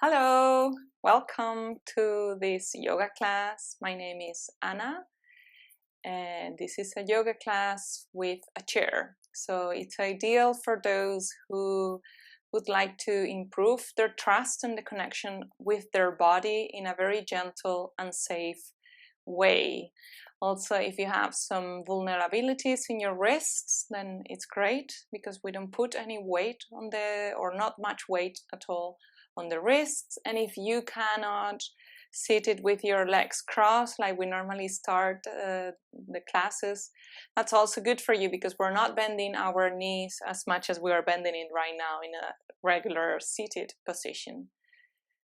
Hello, welcome to this yoga class. My name is Anna, and this is a yoga class with a chair. So it's ideal for those who would like to improve their trust and the connection with their body in a very gentle and safe way. Also, if you have some vulnerabilities in your wrists, then it's great because we don't put any weight on or not much weight at all on the wrists. And if you cannot sit it with your legs crossed like we normally start the classes, that's also good for you because we're not bending our knees as much as we are bending it right now in a regular seated position.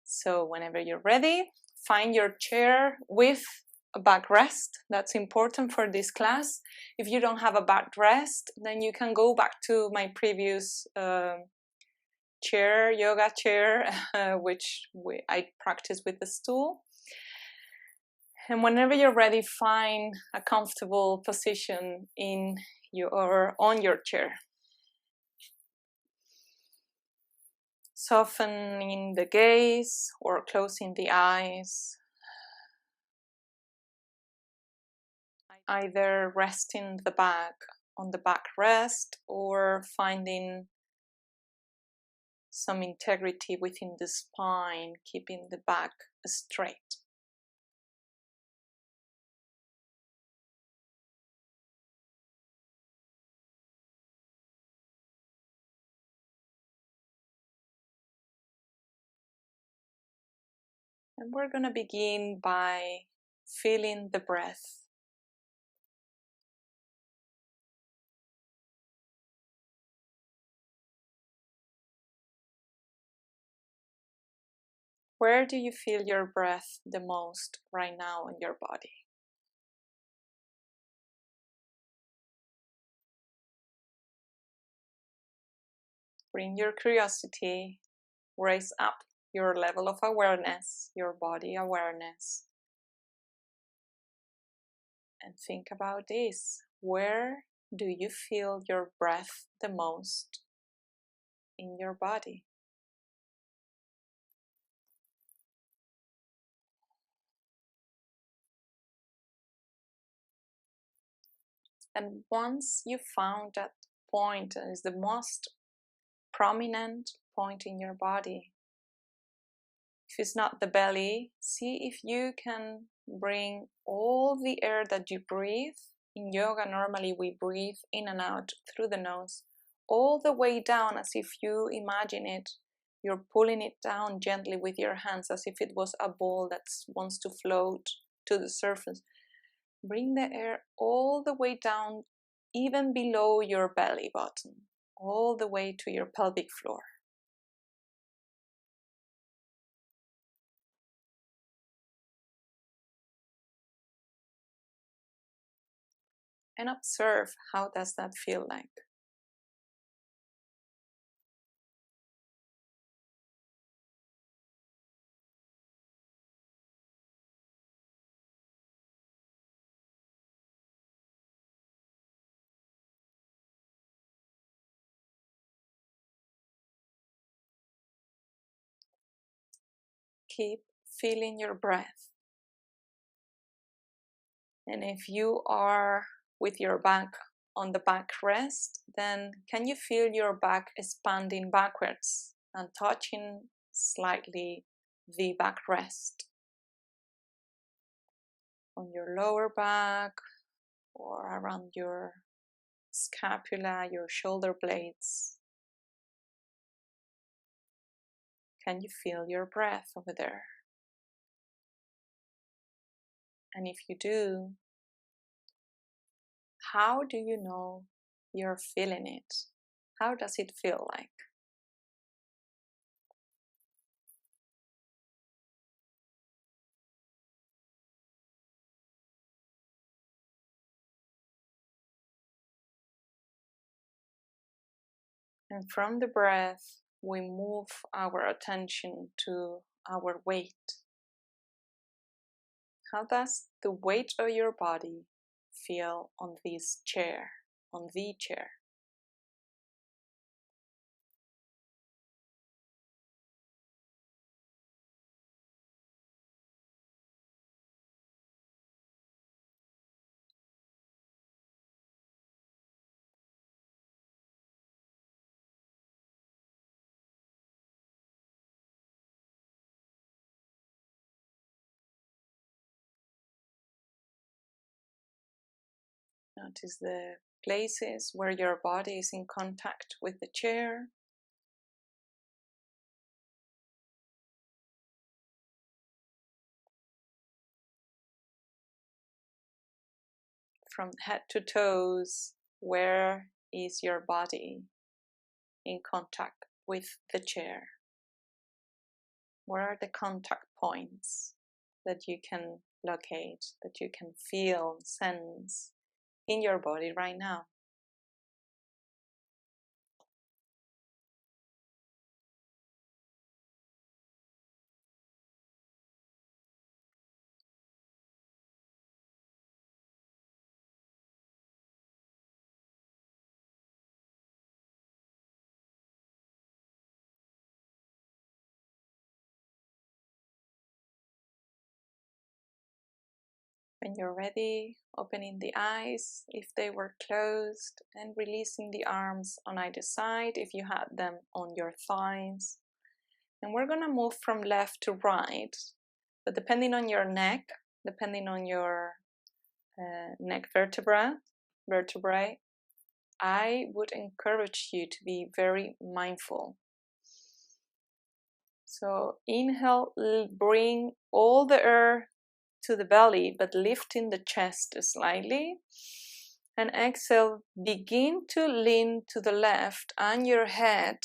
So whenever you're ready, find your chair with a backrest. That's important for this class. If you don't have a backrest, then you can go back to my previous yoga chair, which I practice with the stool. And whenever you're ready, find a comfortable position on your chair. Softening the gaze or closing the eyes. Either resting the back on the backrest or finding some integrity within the spine, keeping the back straight. And we're going to begin by feeling the breath. Where do you feel your breath the most right now in your body? Bring your curiosity, raise up your level of awareness, your body awareness. And think about this. Where do you feel your breath the most in your body? And once you found that point, and is the most prominent point in your body, if it's not the belly, see if you can bring all the air that you breathe. In yoga, normally we breathe in and out through the nose, all the way down, as if you imagine it. You're pulling it down gently with your hands, as if it was a ball that wants to float to the surface. Bring the air all the way down, even below your belly button, all the way to your pelvic floor. And observe, how does that feel like? Keep feeling your breath. And if you are with your back on the backrest, then can you feel your back expanding backwards and touching slightly the backrest? On your lower back or around your scapula, your shoulder blades. Can you feel your breath over there? And if you do, how do you know you're feeling it? How does it feel like? And from the breath, we move our attention to our weight. How does the weight of your body feel on this chair, on the chair? Notice the places where your body is in contact with the chair. From head to toes, where is your body in contact with the chair? Where are the contact points that you can locate, that you can feel, sense in your body right now? When you're ready, opening the eyes if they were closed and releasing the arms on either side if you had them on your thighs. And we're going to move from left to right, but depending on your neck, depending on your neck vertebrae, I would encourage you to be very mindful. So inhale, bring all the air to the belly, but lifting the chest slightly. And exhale, begin to lean to the left and your head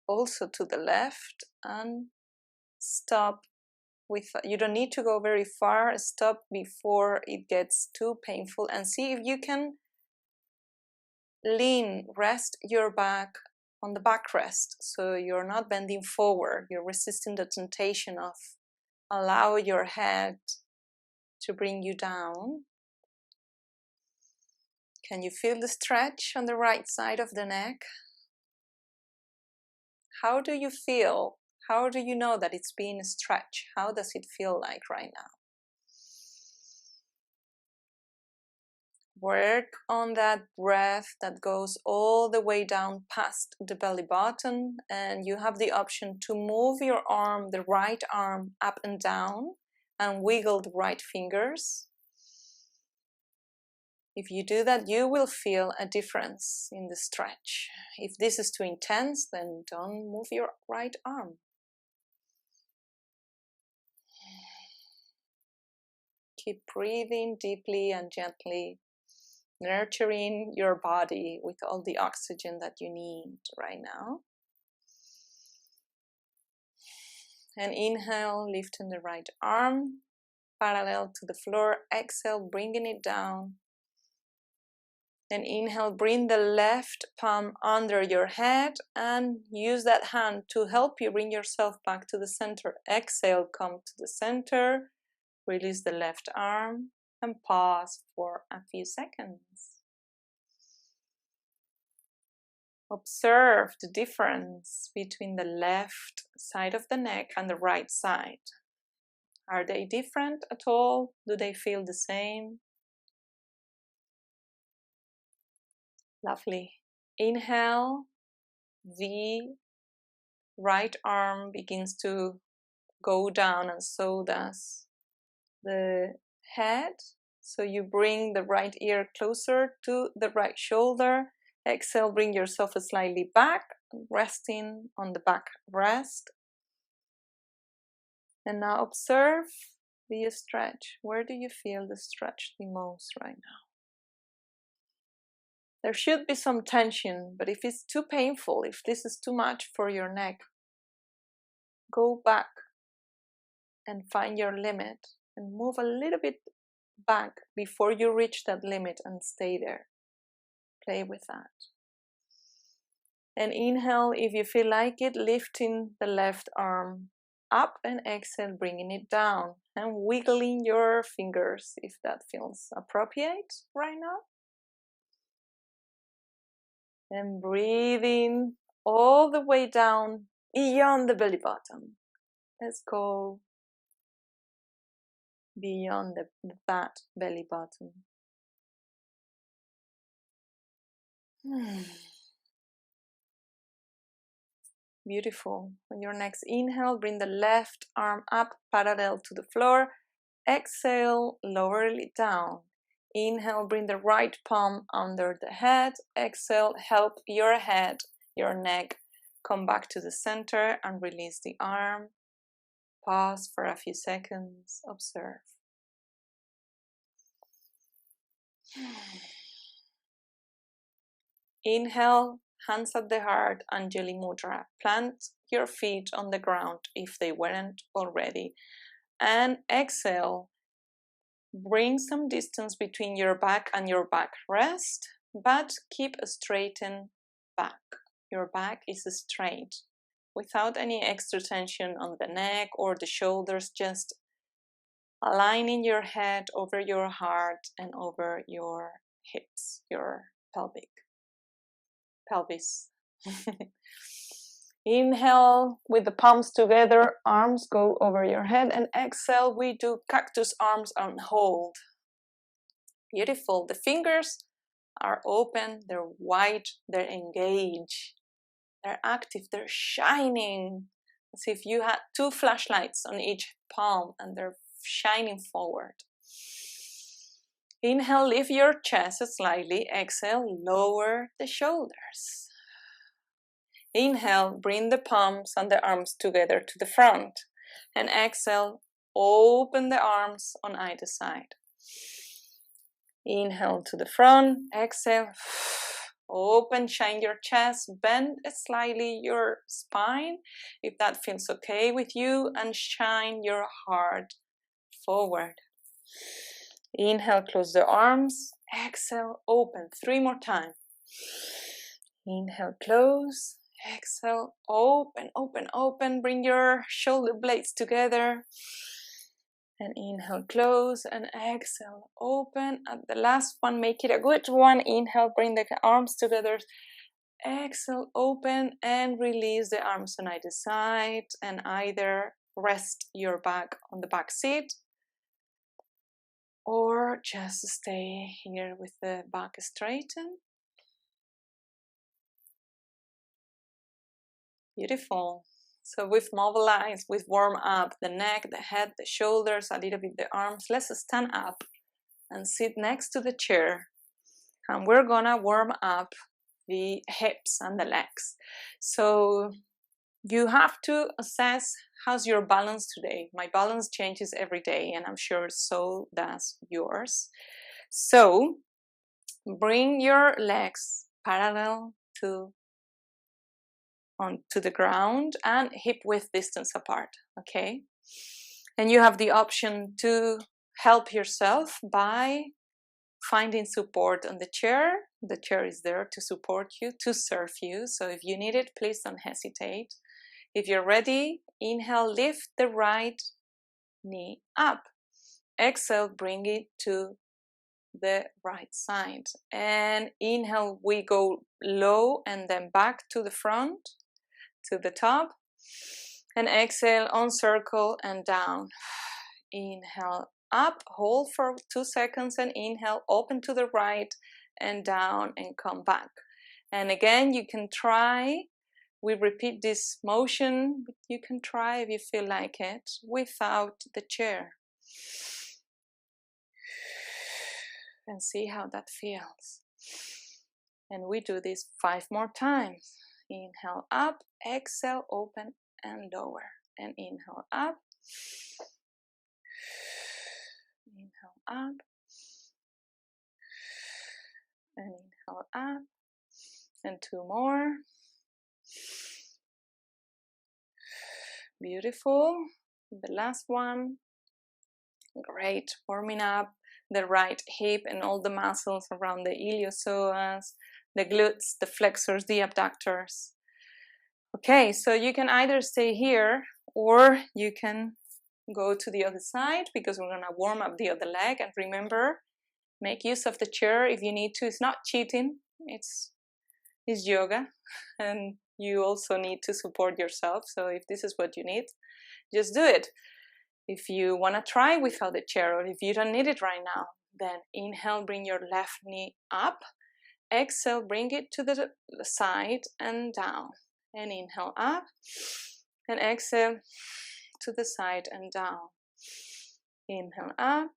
also to the left, and stop with, you don't need to go very far, stop before it gets too painful, and see if you can lean, rest your back on the backrest, so you're not bending forward, you're resisting the temptation of allow your head to bring you down. Can you feel the stretch on the right side of the neck? How do you feel? How do you know that it's being stretched? How does it feel like right now? Work on that breath that goes all the way down past the belly button, and you have the option to move your arm, the right arm, up and down and wiggle the right fingers. If you do that, you will feel a difference in the stretch. If this is too intense, then don't move your right arm. Keep breathing deeply and gently, nurturing your body with all the oxygen that you need right now. And inhale, lifting the right arm parallel to the floor. Exhale, bringing it down. Then inhale, bring the left palm under your head and use that hand to help you bring yourself back to the center. Exhale, come to the center, release the left arm and pause for a few seconds. Observe the difference between the left side of the neck and the right side. Are they different at all? Do they feel the same? Lovely. Inhale, the right arm begins to go down, and so does the head. So you bring the right ear closer to the right shoulder. Exhale, bring yourself slightly back, resting on the back rest. And now observe the stretch. Where do you feel the stretch the most right now? There should be some tension, but if it's too painful, if this is too much for your neck, go back and find your limit and move a little bit back before you reach that limit and stay there. Play with that. And inhale, if you feel like it, lifting the left arm up, and exhale, bringing it down and wiggling your fingers if that feels appropriate right now. And breathing all the way down beyond the belly button. Let's go beyond that belly button. Beautiful. On your next inhale, bring the left arm up parallel to the floor. Exhale, lower it down. Inhale, bring the right palm under the head. Exhale, help your head, your neck come back to the center and release the arm. Pause for a few seconds, observe. Inhale, hands at the heart, Anjali Mudra. Plant your feet on the ground if they weren't already. And exhale, bring some distance between your back and your backrest, but keep a straightened back. Your back is straight, without any extra tension on the neck or the shoulders, just aligning your head over your heart and over your hips, your pelvis. Inhale with the palms together, arms go over your head, and exhale, we do cactus arms and hold. Beautiful. The fingers are open, they're wide, they're engaged, they're active, they're shining. As if you had two flashlights on each palm and they're shining forward. Inhale, lift your chest slightly. Exhale, lower the shoulders. Inhale, bring the palms and the arms together to the front. And exhale, open the arms on either side. Inhale to the front. Exhale, open, shine your chest, bend slightly your spine if that feels okay with you, and shine your heart forward. Inhale, close the arms. Exhale, open. 3 more times. Inhale, close. Exhale, open, open, open. Bring your shoulder blades together. And inhale, close, and exhale, open. At the last one, make it a good one. Inhale, bring the arms together. Exhale, open, and release the arms on either side. And either rest your back on the back seat, or just stay here with the back straightened. Beautiful. So we've mobilized, we've warmed up the neck, the head, the shoulders, a little bit the arms. Let's stand up and sit next to the chair. And we're gonna warm up the hips and the legs. So you have to assess how's your balance today. My balance changes every day, and I'm sure so does yours. So bring your legs parallel to onto the ground and hip width distance apart, okay? And you have the option to help yourself by finding support on the chair. The chair is there to support you, to serve you. So if you need it, please don't hesitate. If you're ready, inhale, lift the right knee up. Exhale, bring it to the right side. And inhale, we go low and then back to the front, to the top. And exhale, on circle and down. Inhale, up, hold for 2 seconds, and inhale, open to the right and down and come back. And again, you can try, we repeat this motion, you can try if you feel like it without the chair. And see how that feels. And we do this 5 more times. Inhale up, exhale, open and lower. And inhale up. Inhale up. And inhale up. And 2 more. Beautiful. The last one. Great. Warming up the right hip and all the muscles around the iliopsoas, the glutes, the flexors, the abductors. Okay, so you can either stay here or you can go to the other side, because we're gonna warm up the other leg. And remember, make use of the chair if you need to. It's not cheating, it's yoga, and you also need to support yourself. So if this is what you need, just do it. If you want to try without the chair, or if you don't need it right now, then inhale, bring your left knee up. Exhale, bring it to the side and down. And inhale up. And exhale to the side and down. Inhale up.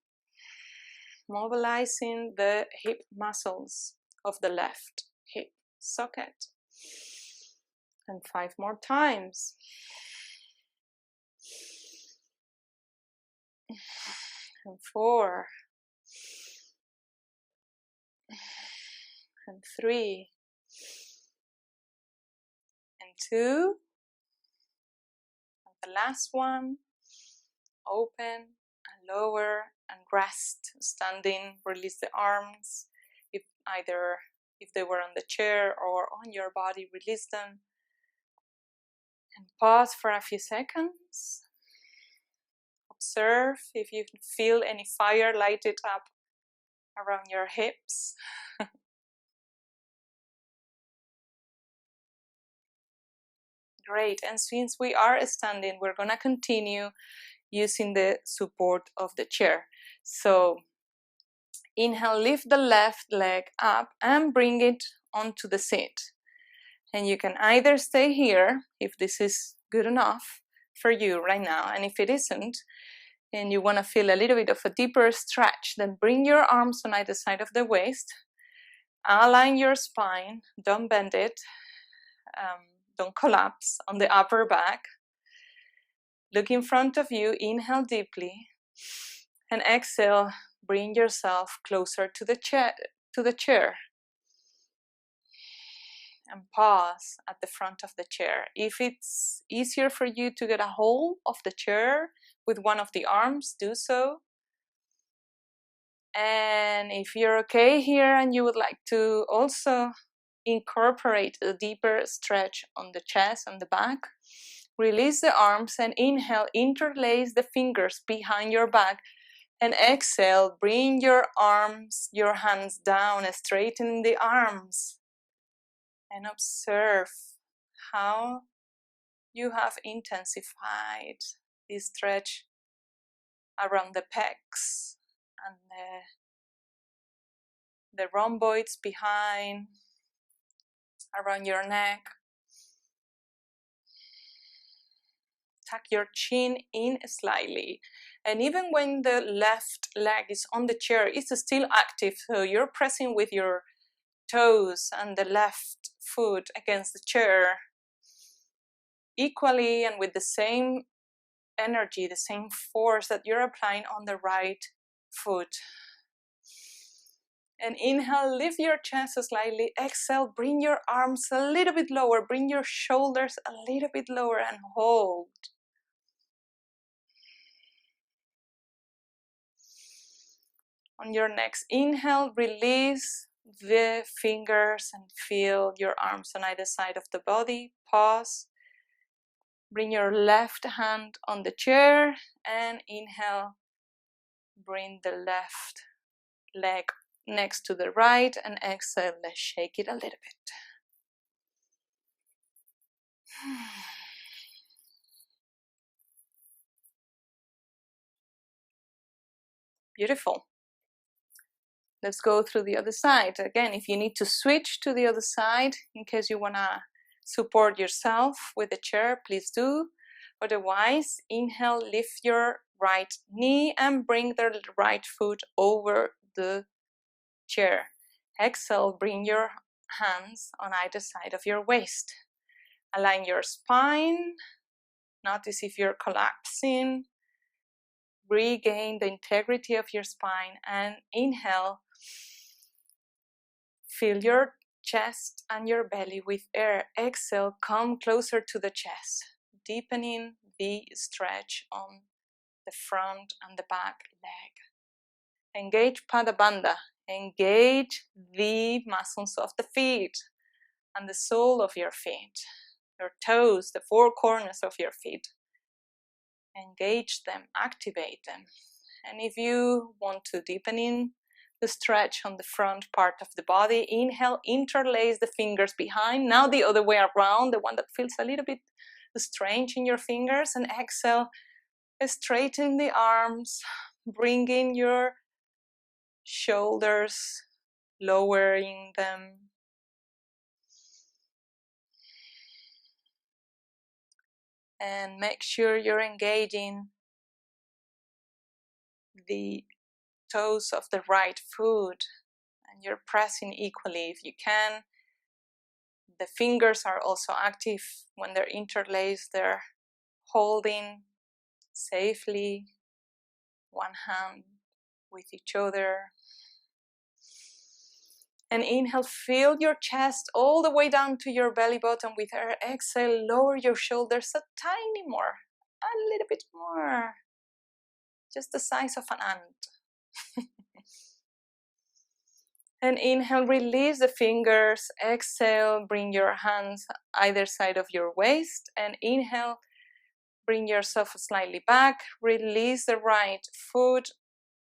mobilizing the hip muscles of the left hip socket. And 5 more times. And 4. And 3. And 2. And the last one. Open and lower and rest. Standing, release the arms. If they were on the chair or on your body, release them. And pause for a few seconds. Observe if you feel any fire lighted up around your hips. Great, and since we are standing, we're gonna continue using the support of the chair. So inhale, lift the left leg up and bring it onto the seat. And you can either stay here, if this is good enough for you right now, and if it isn't, and you want to feel a little bit of a deeper stretch, then bring your arms on either side of the waist, align your spine, don't bend it, don't collapse on the upper back. Look in front of you, inhale deeply, and exhale, bring yourself closer to the chair. And pause at the front of the chair. If it's easier for you to get a hold of the chair with one of the arms, do so. And if you're okay here and you would like to also incorporate a deeper stretch on the chest and the back, release the arms and inhale, interlace the fingers behind your back, and exhale, bring your hands down, straighten the arms. And observe how you have intensified this stretch around the pecs and the rhomboids behind, around your neck. Tuck your chin in slightly. And even when the left leg is on the chair, it's still active. So you're pressing with your toes and the left foot against the chair equally and with the same energy, the same force that you're applying on the right foot. And inhale, lift your chest slightly. Exhale, bring your arms a little bit lower, bring your shoulders a little bit lower, and hold. On your next inhale, release the fingers and feel your arms on either side of the body. Pause. Bring your left hand on the chair and inhale. Bring the left leg next to the right and exhale. Let's shake it a little bit. Beautiful. Let's go through the other side. Again, if you need to switch to the other side in case you want to support yourself with the chair, please do. Otherwise, inhale, lift your right knee and bring the right foot over the chair. Exhale, bring your hands on either side of your waist. Align your spine. Notice if you're collapsing. Regain the integrity of your spine and inhale. Fill your chest and your belly with air. Exhale, come closer to the chest, deepening the stretch on the front and the back leg. Engage Pada Bandha. Engage the muscles of the feet and the sole of your feet, your toes, the four corners of your feet. Engage them, activate them. And if you want to deepen in the stretch on the front part of the body, inhale, interlace the fingers behind. Now the other way around, the one that feels a little bit strange in your fingers. And exhale, straighten the arms, bringing your shoulders, lowering them. And make sure you're engaging the toes of the right foot, and you're pressing equally if you can. The fingers are also active when they're interlaced. They're holding safely one hand with each other. And inhale, fill your chest all the way down to your belly button. With our exhale, lower your shoulders a tiny more, a little bit more, just the size of an ant. And inhale, release the fingers. Exhale, bring your hands either side of your waist. And inhale, bring yourself slightly back. Release the right foot.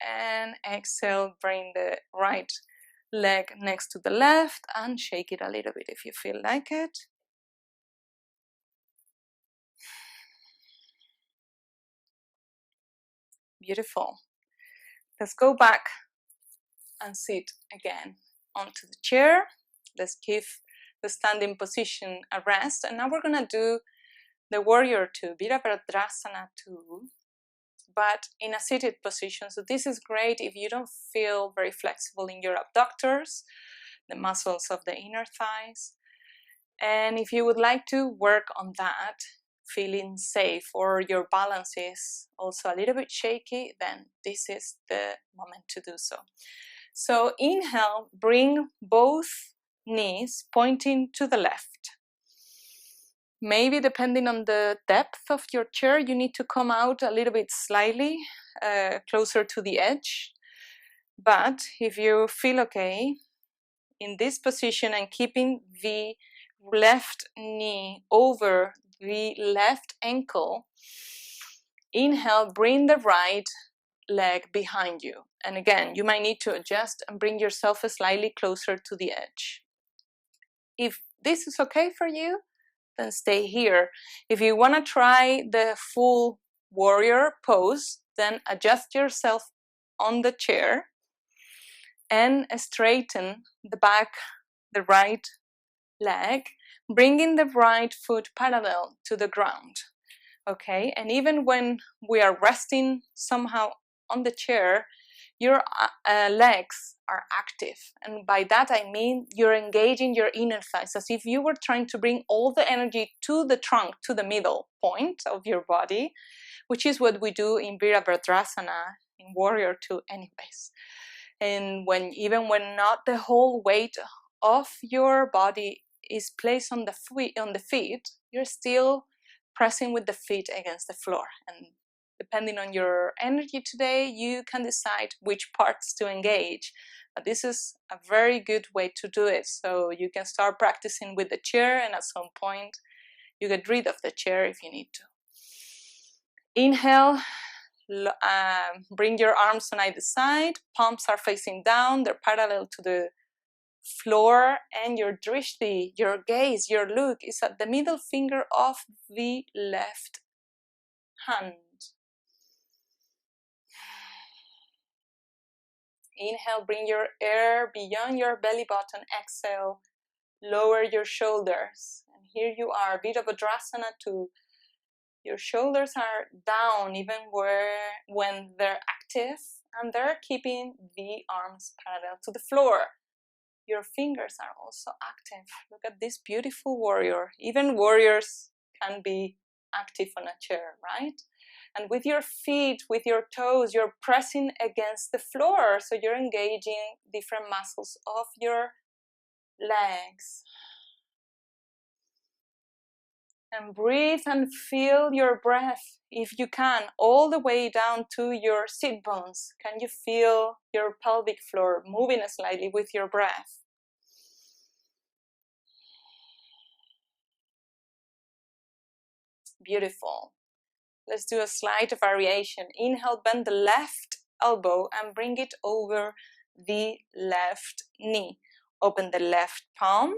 And exhale, bring the right leg next to the left and shake it a little bit if you feel like it. Beautiful. Let's go back and sit again onto the chair. Let's give the standing position a rest. And now we're going to do the Warrior 2, Virabhadrasana 2, but in a seated position. So this is great if you don't feel very flexible in your abductors, the muscles of the inner thighs. And if you would like to work on that, feeling safe, or your balance is also a little bit shaky, then this is the moment to do so. So inhale, bring both knees pointing to the left. Maybe depending on the depth of your chair, you need to come out a little bit slightly closer to the edge. But if you feel okay in this position and keeping the left knee over the left ankle, inhale, bring the right leg behind you. And again, you might need to adjust and bring yourself slightly closer to the edge. If this is okay for you, then stay here. If you want to try the full warrior pose, then adjust yourself on the chair and straighten the back, the right leg, bringing the right foot parallel to the ground. Okay, and even when we are resting somehow on the chair, your legs are active, and by that I mean you're engaging your inner thighs as if you were trying to bring all the energy to the trunk, to the middle point of your body, which is what we do in Virabhadrasana, in Warrior 2 anyways. And even when not the whole weight of your body is placed on the feet, you're still pressing with the feet against the floor. And depending on your energy today, you can decide which parts to engage. But this is a very good way to do it. So you can start practicing with the chair, and at some point you get rid of the chair if you need to. Inhale, bring your arms on either side. Palms are facing down, they're parallel to the floor, and your drishti, your gaze, your look is at the middle finger of the left hand. Inhale, bring your air beyond your belly button. Exhale, lower your shoulders. And here you are, Virabhadrasana 2. Your shoulders are down even when they're active, and they're keeping the arms parallel to the floor. Your fingers are also active. Look at this beautiful warrior. Even warriors can be active on a chair, right? And with your feet, with your toes, you're pressing against the floor. So you're engaging different muscles of your legs. And breathe and feel your breath, if you can, all the way down to your sit bones. Can you feel your pelvic floor moving slightly with your breath? Beautiful. Let's do a slight variation. Inhale, bend the left elbow and bring it over the left knee. Open the left palm.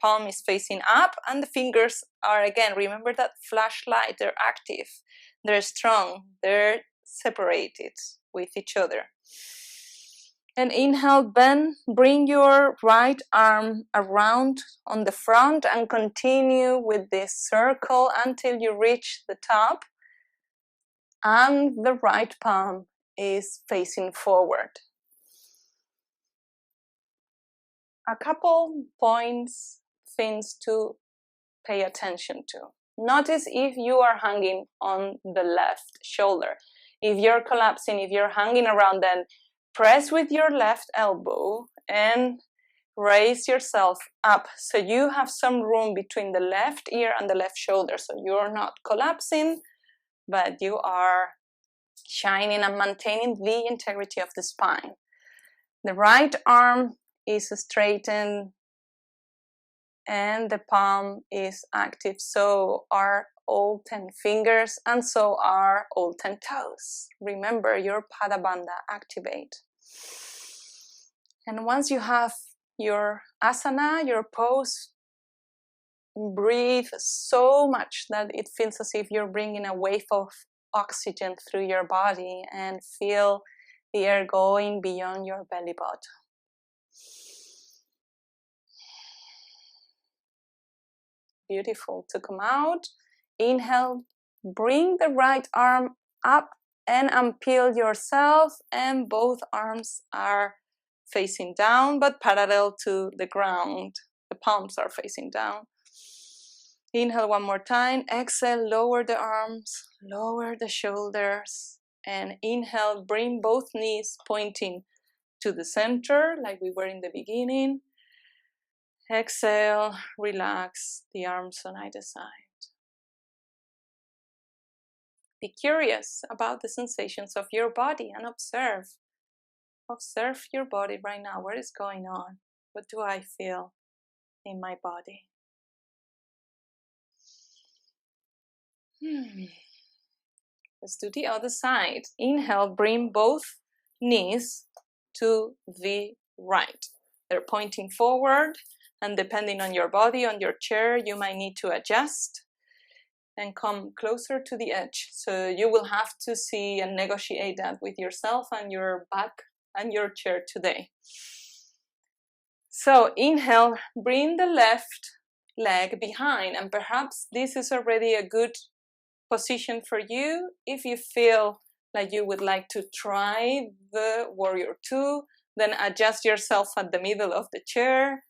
Palm is facing up, and the fingers are, again, remember that flashlight, they're active, they're strong, they're separated with each other. And inhale, bend, bring your right arm around on the front and continue with this circle until you reach the top, and the right palm is facing forward. A couple points, things to pay attention to. Notice if you are hanging on the left shoulder. If you're collapsing, if you're hanging around, then press with your left elbow and raise yourself up so you have some room between the left ear and the left shoulder. So you're not collapsing, but you are shining and maintaining the integrity of the spine. The right arm is straightened and the palm is active. So are all 10 fingers and so are all 10 toes. Remember, your Pada Bandha activate. And once you have your asana, your pose, breathe so much that it feels as if you're bringing a wave of oxygen through your body and feel the air going beyond your belly button. Beautiful. To come out, inhale, bring the right arm up and unpeel yourself, and both arms are facing down but parallel to the ground. The palms are facing down. Inhale one more time, exhale, lower the arms, lower the shoulders, and inhale, bring both knees pointing to the center like we were in the beginning. Exhale, relax the arms on either side. Be curious about the sensations of your body and observe. Observe your body right now. What is going on? What do I feel in my body? Let's do the other side. Inhale, bring both knees to the right. They're pointing forward. And depending on your body, on your chair, you might need to adjust and come closer to the edge. So you will have to see and negotiate that with yourself and your back and your chair today. So inhale, bring the left leg behind, and perhaps this is already a good position for you. If you feel like you would like to try the Warrior Two, then adjust yourself at the middle of the chair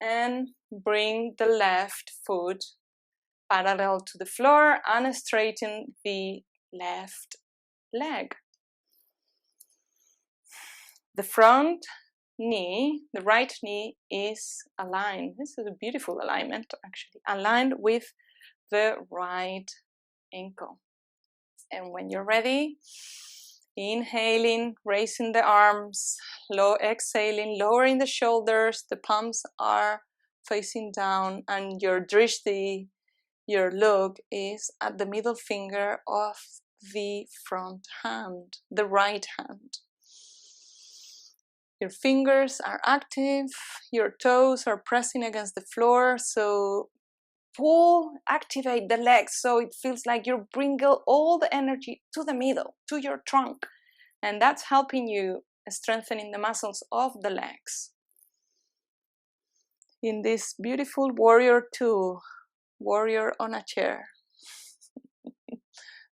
and bring the left foot parallel to the floor and straighten the left leg. The front knee, the right knee is aligned. This is a beautiful alignment, actually, aligned with the right ankle. And when you're ready, inhaling, raising the arms, exhaling, lowering the shoulders, the palms are facing down, and your drishti, your look, is at the middle finger of the front hand, the right hand. Your fingers are active, your toes are pressing against the floor, so pull, activate the legs so it feels like you're bringing all the energy to the middle, to your trunk, and that's helping you strengthening the muscles of the legs. In this beautiful Warrior Two, warrior on a chair.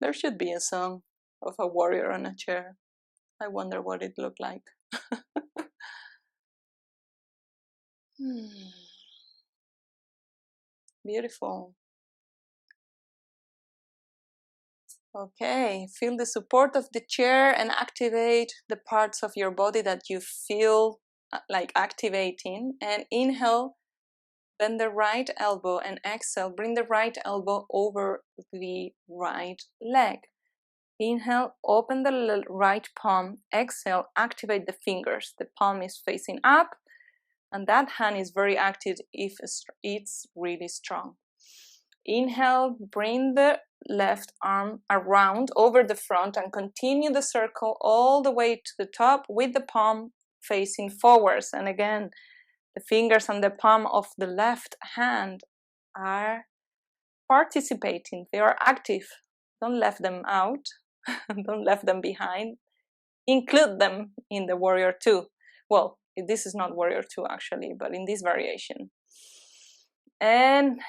There should be a song of a warrior on a chair. I wonder what it looked like. Beautiful. Okay, feel the support of the chair and activate the parts of your body that you feel like activating. And inhale, bend the right elbow, and exhale, bring the right elbow over the right leg. Inhale, open the right palm. Exhale, activate the fingers. The palm is facing up, and that hand is very active if it's really strong. Inhale, bring the left arm around over the front and continue the circle all the way to the top with the palm facing forwards. And again, the fingers on the palm of the left hand are participating. They are active. Don't leave them out. Don't leave them behind. Include them in the Warrior Two. Well, this is not Warrior Two actually, but in this variation. And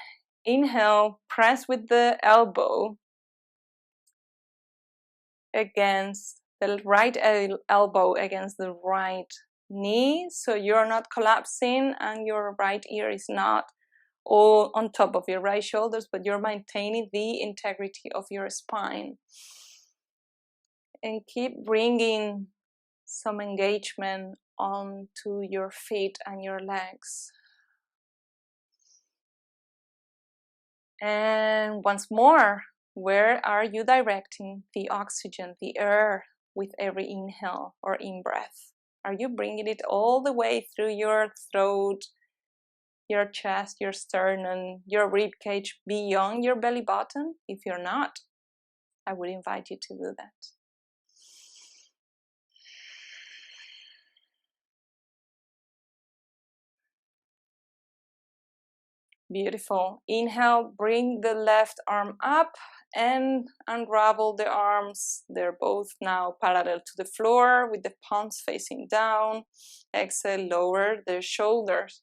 inhale, press with the elbow against the right elbow against the right knee, so you're not collapsing and your right ear is not all on top of your right shoulders, but you're maintaining the integrity of your spine. And keep bringing some engagement onto your feet and your legs. And once more, where are you directing the oxygen, the air, with every inhale or in-breath? Are you bringing it all the way through your throat, your chest, your sternum, your rib cage, beyond your belly button? If you're not, I would invite you to do that. Beautiful. Inhale, bring the left arm up and unravel the arms. They're both now parallel to the floor with the palms facing down. Exhale, lower the shoulders.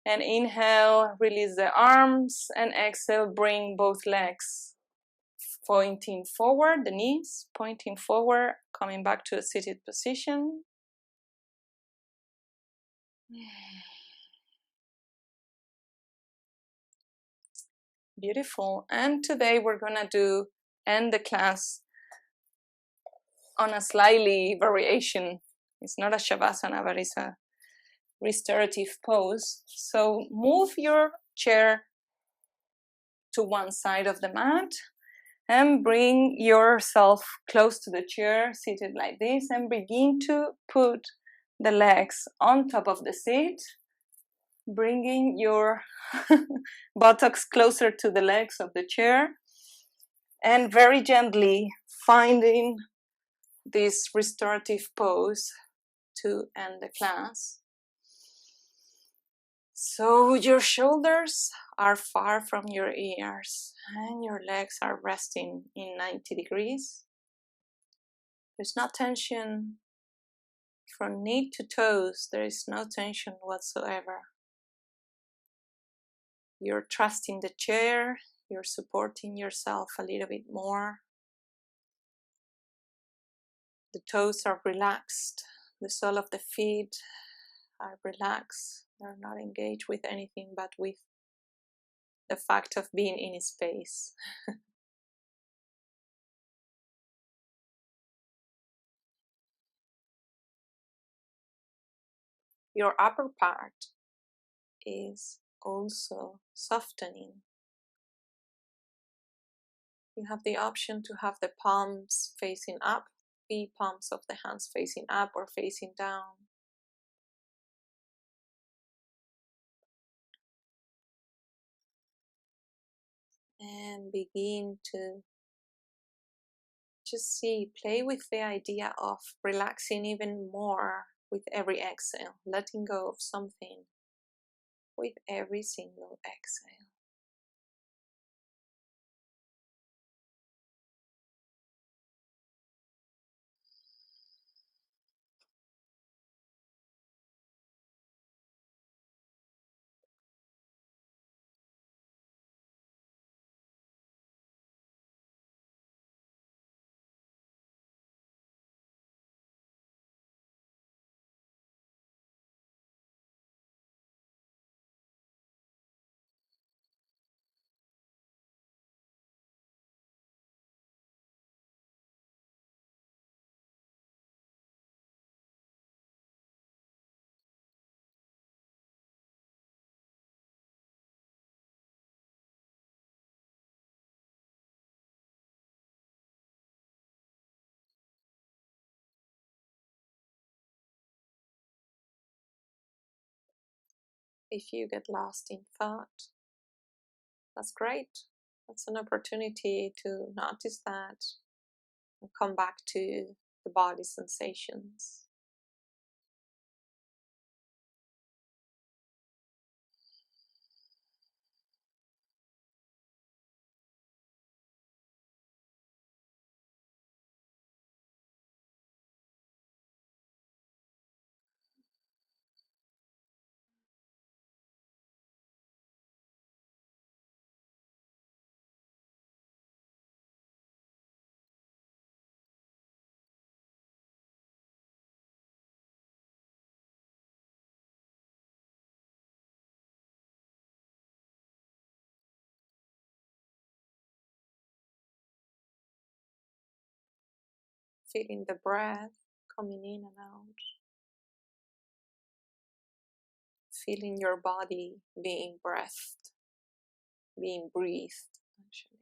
And inhale, release the arms, and exhale, bring both legs pointing forward, the knees pointing forward, coming back to a seated position. Beautiful. And today we're gonna end the class on a slightly variation. It's not a Shavasana, but it's a restorative pose. So move your chair to one side of the mat and bring yourself close to the chair, seated like this, and begin to put the legs on top of the seat, bringing your buttocks closer to the legs of the chair, and very gently finding this restorative pose to end the class. So your shoulders are far from your ears and your legs are resting in 90 degrees. There's no tension from knee to toes. There is no tension whatsoever. You're trusting the chair. You're supporting yourself a little bit more. The toes are relaxed. The sole of the feet are relaxed. They're not engaged with anything but with the fact of being in space. Your upper part is also softening. You have the option to have the palms facing up, the palms of the hands facing up or facing down. And begin to just play with the idea of relaxing even more with every exhale, letting go of something with every single exhale. If you get lost in thought, that's great. That's an opportunity to notice that and come back to the body sensations. feeling the breath coming in and out, feeling your body being breathed, being breathed, actually.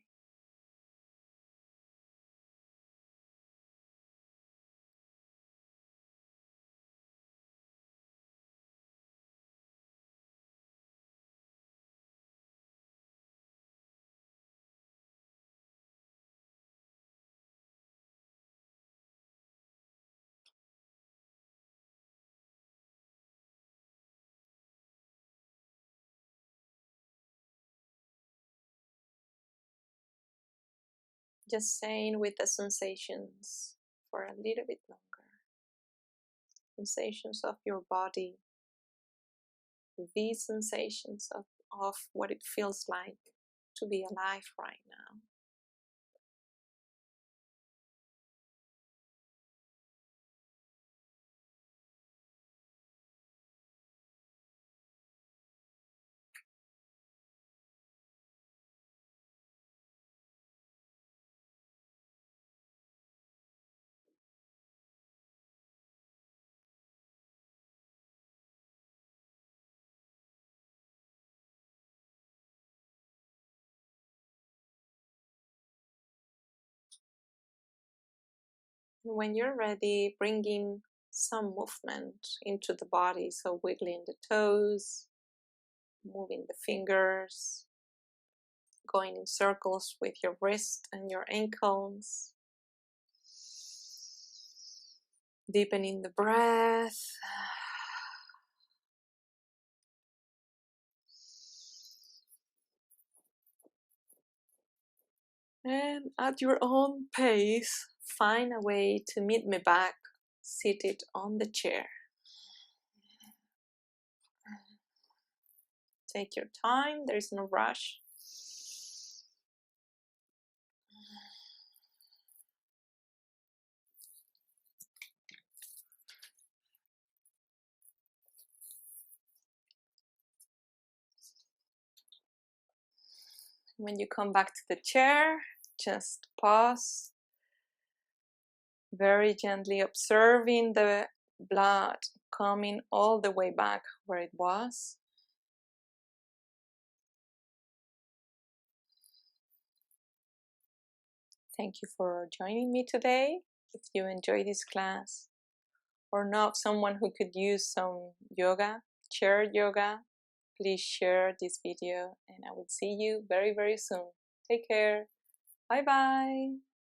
Just staying with the sensations for a little bit longer. Sensations of your body, these sensations of what it feels like to be alive right now. And when you're ready, bringing some movement into the body, so wiggling the toes, moving the fingers, going in circles with your wrist and your ankles, deepening the breath. And at your own pace, find a way to meet me back seated on the chair. Take your time, there is no rush. When you come back to the chair, just pause, very gently observing the blood coming all the way back where it was. Thank you for joining me today. If you enjoyed this class or know of someone who could use some yoga, chair yoga, please share this video and I will see you very, very soon. Take care. Bye bye.